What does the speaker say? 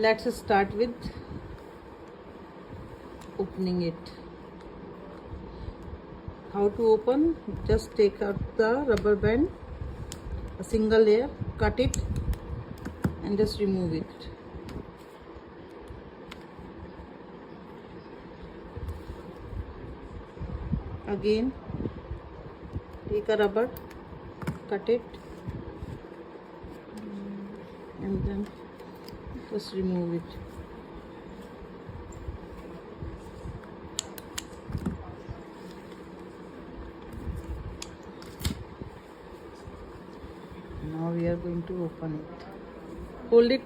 Let's start with opening it. How to open? Just take out the rubber band, a single layer, cut it and just remove it. Again take a rubber, cut it and then just remove it. Now we are going to open it. Hold it